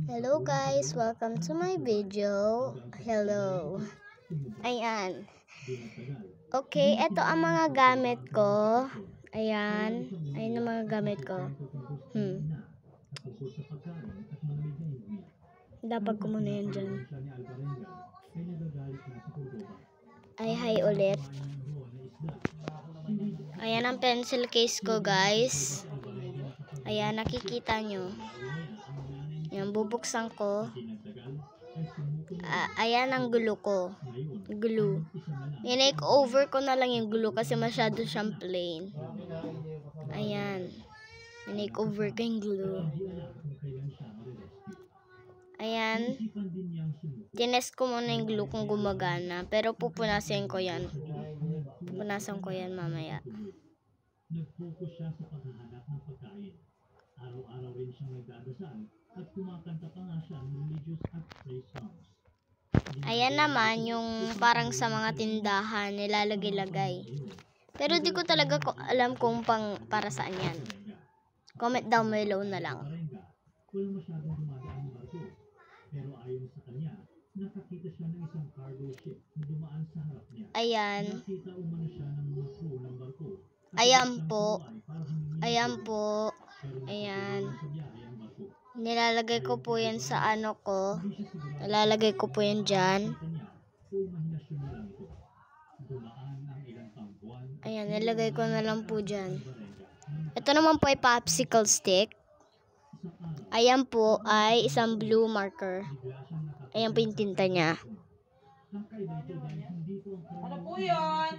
Hello guys, welcome to my video. Hello. Ayan. Okay, ito ang mga gamit ko. Ayan. Ayan ang mga gamit ko. Dapat ko muna yan dyan. Ay, hi ulit. Ayan ang pencil case ko guys. Ayan, nakikita nyo. Ayan, bubuksan ko. Ayan ang glue ko. Glue. Minake over ko na lang yung glue kasi masyado siyang plain. Ayan. Minake over ko yung glue. Ayan. Tinest ko muna yung glue kung gumagana. Pero pupunasan ko yan. Pupunasan ko yan mamaya. Nag-focus siya sa paghahanap ng pagkain. Araw-araw rin siyang nagdadasal at kumakanta pa nga siya ng religious at praise songs. Ayan naman yung parang sa mga tindahan nilalagay-lagay. Pero di ko talaga alam kung para saan yan. Comment down below na lang. Wala masyadong dumadaan ng barko. Pero ayon sa kanya, nakakita siya ng isang cargo ship na dumaan sa harap niya. Ayan. Nakita umano siya ng mga crew ng barko. Ayan po. Ayan po. Ayan. Nilalagay ko po yan sa ano ko. Nilalagay ko po yan dyan. Ayan, nilagay ko na lang po dyan. Ito naman po ay popsicle stick. Ayan po ay isang blue marker. Ayan po yung tinta niya. Ano po yun?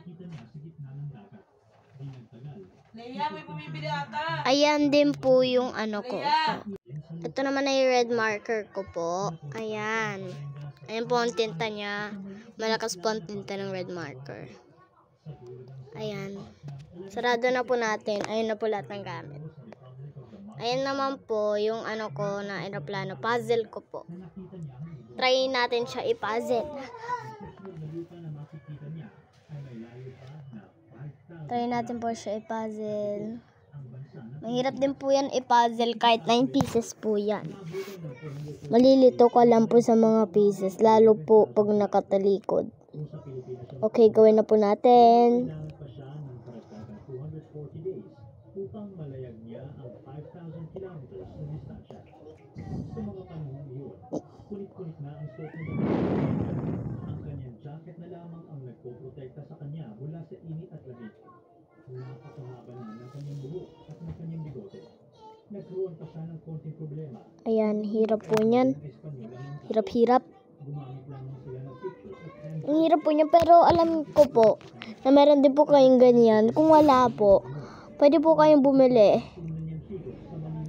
Leia, may bumibili ata. Ayan din po yung ano ko. Ito naman ay red marker ko po. Ayan. Ayan po ang tinta niya. Malakas po ang tinta ng red marker. Ayan. Sarado na po natin. Ayun na po lahat ng gamit. Ayan naman po yung ano ko na aeroplano. Puzzle ko po. Try natin siya i-puzzle. Try natin po siya i-puzzle. Mahirap din po yan i-puzzle kahit 9 pieces po yan. Malilito ka lang po sa mga pieces. Lalo po pag nakatalikod. Okay, gawin na po natin. Upang malayag niya ang 5,000 kilometers na distansya. Sa mga panahon iyon, kulit-kulit na ang suot ng ang kanyang jacket na lamang ang nagpoprotekta sa kanya mula sa init at lamig. Napakahaba na ng kanyang buhok at ng kanyang bigote. Nagkaroon pa siya ng konting problema. Ayan, hirap po niyan. Hirap-hirap. Gumamit lamang sila ng pictures at Ang hirap po niya, pero alam ko po na meron din po kayong ganyan. Kung wala po, pwede po kayong bumili.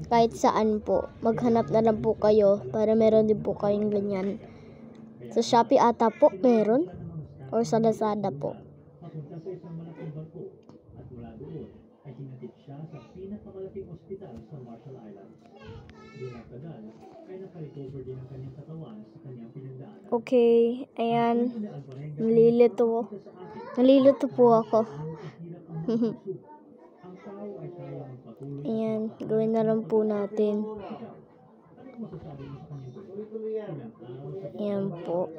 Kahit saan po. Maghanap na lang po kayo para meron din po kayong ganyan. Sa Shopee ata po meron. Or sa Lazada po. papunta sa isang malaking barko at mula doon ay hinatid siya sa pinakamalaking ospital sa Marshall Islands. Di nagtagal ay nakarecover din ang kanyang katawan sa kanyang pinagdaanan. Okay, ayan. Nalilito. Nalilito po ako. Ayan, gawin na lang po natin. Ayan po.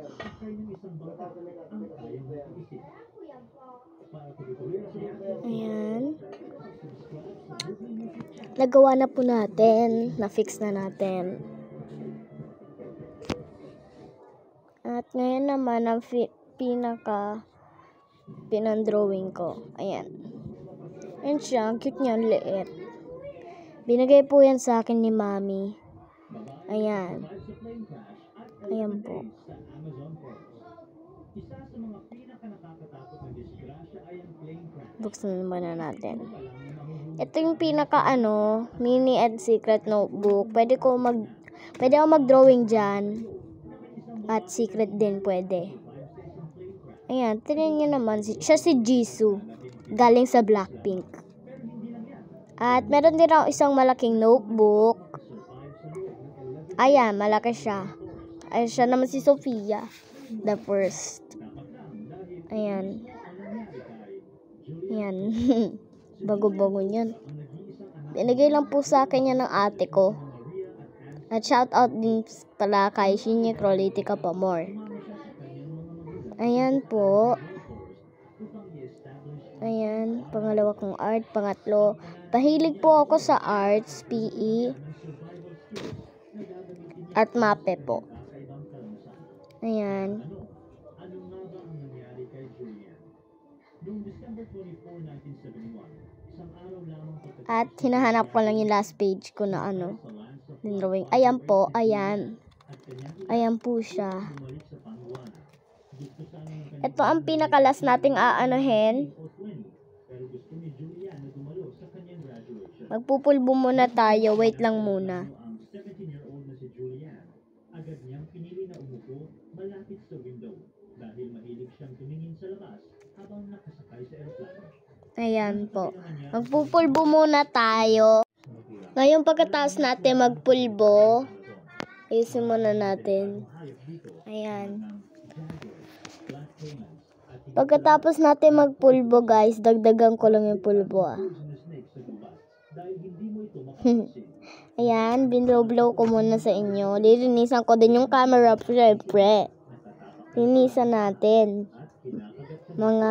Ayan. Nagawa na po natin. Na-fix na natin. At ngayon naman, ang pinang-drawing ko. Ayan. Ayan siya. Ang cute niya. Ang liit. Binigay po yan sa akin ni Mami. Ayan. Ayan po. Buksan naman na natin. Ito yung mini and secret notebook. Pwede ako mag-drawing dyan. At secret din pwede. Ayan, tingnan niyo naman. Siya si Jisoo. Galing sa Blackpink. At meron din ako isang malaking notebook. Ayan, malaki siya. Ayan siya naman si Sophia. The first. Ayan. Ayan. Bago-bago niyan. Binigay lang po sa akin yan ng ate ko. At shout out din pala kay Shinya Crolitica Pamor. Ayan po. Ayan, pangalawa kong art. Pangatlo, pahilig po ako sa arts, PE, at mape po. Ayan. At hinahanap ko lang yung last page ko na drawing. Ayan po, ayan. Ayan po siya. Ito ang pinakalas nating aanohin. Magpupulbo muna tayo. Wait lang muna. Agad niyang pinili na umupo malapit sa window dahil mahilig siyang tumingin sa labas habang nakasakay sa eroplano. Ayan po. Magpupulbo muna tayo. Ngayon pagkatapos natin magpulbo, ayusin muna natin. Ayan. Pagkatapos natin magpulbo guys, dagdagan ko lang yung pulbo Ayan, binlow-blow ko muna sa inyo. Lilinisan ko din yung camera, syempre. Linisan natin. Mga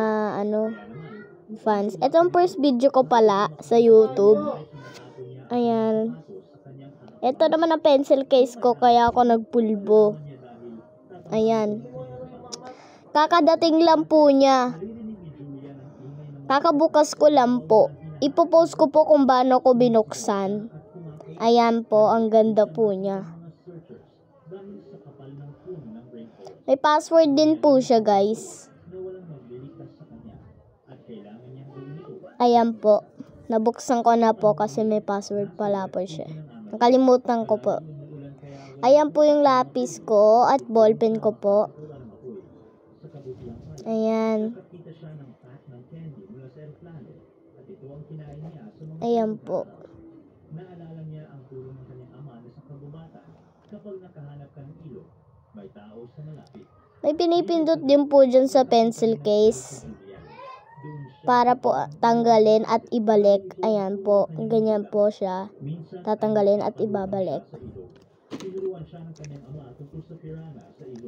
fans. Ito ang first video ko pala sa YouTube. Ayan. Ito naman ang pencil case ko, kaya ako nagpulbo. Ayan. Kakadating lang po niya. Kakabukas ko lang po. Ipopost ko po kung paano ko binuksan. Ayan po, ang ganda po niya. May password din po siya, guys. Ayan po. Nabuksan ko na po kasi may password pala po siya. Nakalimutan ko po. Ayan po yung lapis ko at ballpen ko po. Ayan. Ayan po. Naalala niya ang tulong ng kanyang ama na sa kagubatan kapag nakahanap ka ng ilog, may tao sa malapit. May pinipindot din po dyan sa pencil case para po tanggalin at ibalik. Ayan po. Ganyan po siya. Tatanggalin at ibabalik.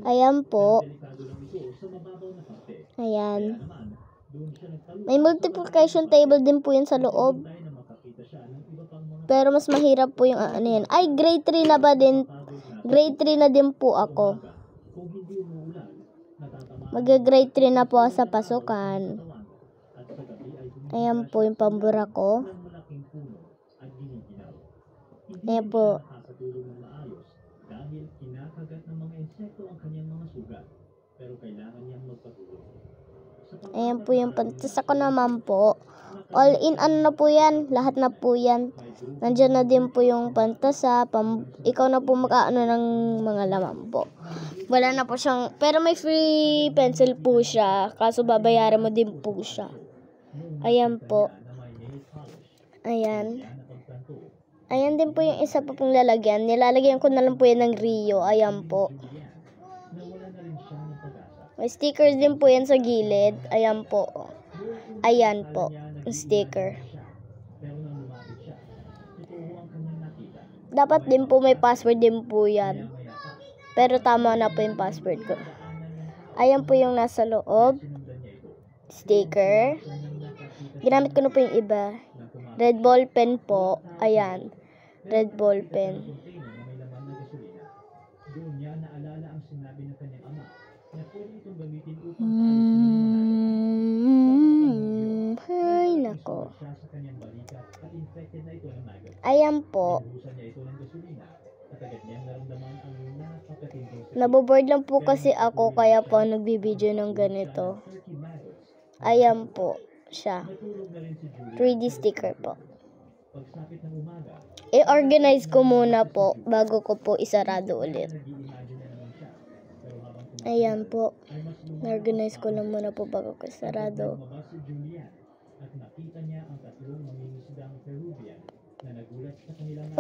Ayan po. Ayan. May multiplication table din po yan sa loob. Pero mas mahirap po yung yan. Ay, grade 3 na ba din? Grade 3 na din po ako. Mag-grade 3 na po sa pasukan. Ayan po yung pambura ko. Ayan po. Ayan po yung pantas ako naman po. All in na po yan. Lahat na po yan. Nandiyan na din po yung pantasa. Ikaw na po mag-aano ng mga laman po. Wala na po siyang... Pero may free pencil po siya. Kaso babayaran mo din po siya. Ayan po. Ayan. Ayan din po yung isa pa pong lalagyan. Nilalagyan ko na lang po yan ng Rio. Ayan po. May stickers din po yan sa gilid. Ayan po. Ayan po. Sticker. Dapat din po may password din po yan. Pero tama na po yung password ko. Ayan po yung nasa loob. Sticker. Ginamit ko na po yung iba. Red ball pen po. Ayan. Red ball pen. Ay, nako. Ayan po. Naboboard lang po kasi ako kaya po nagbibideo ng ganito. Ayan po siya. 3D sticker po. I-organize ko muna po bago ko po isarado ulit. Ayan po. Na-organize ko lang muna po bago ko isarado.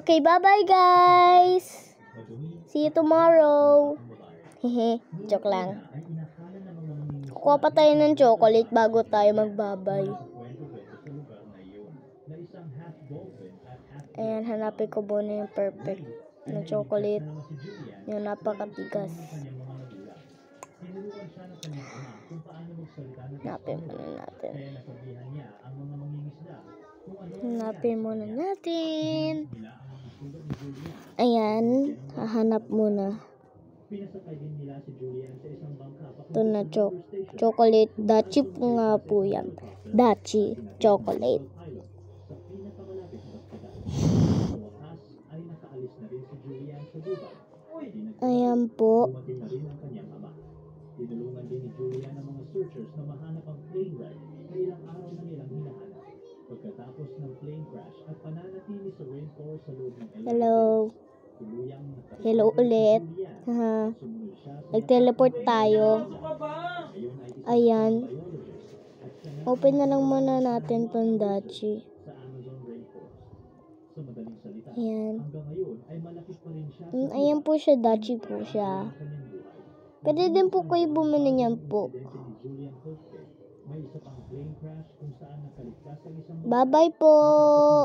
Okay, bye-bye guys! See you tomorrow! Hehe, joke lang. Kukuha pa tayo ng chocolate bago tayo magbabay. Ayan, hanapin ko muna yung perfect na chocolate. naman si Julian Yung napakatigas. ng kanyang mga magulang. Tinuruan siya ng kanyang ama kung paano magsalita ng Hanapin Espanyol. muna natin. Kaya nasabihan niya ang mga mangingisda kung ano ang Hanapin muna natin. nila ang mga sugat ni Julian. Ayan, hahanap muna. Pinasakay din nila si Julian sa isang bangka Ito na chocolate. Dachi po nga po yan. Dachi chocolate. Island sa pinakamalapit na ospital. Sa wakas ay nakaalis na rin si Julian sa gubat. Ayan po. Dumating na rin ang kanyang ama. Tinulungan din ni Julian ang mga searchers na mahanap ang plane ride na ilang araw na nilang hinahanap. Pagkatapos ng plane crash at pananatili sa rainforest sa loob ng 11 Hello. days, tuluyang nakasama Hello si ulit. Julian. Haha. Sumunod siya sa Nag-teleport tayo. Ano ka ba? ngayon ay isang Ayan. biologist at siya nga Open na lang muna natin tong dachi. sa Amazon rainforest. Sa madaling salita, Ayan. hanggang ngayon ay malapit pa rin siya sa Ayan po siya. Dachi po siya. kanyang buhay. Pwede din po kayo bumili niyan po. Insidente ni Julian Hope, may isa pang plane crash kung saan nakaligtas ang isang Bye-bye po.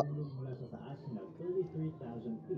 mula sa taas na 33,000 feet.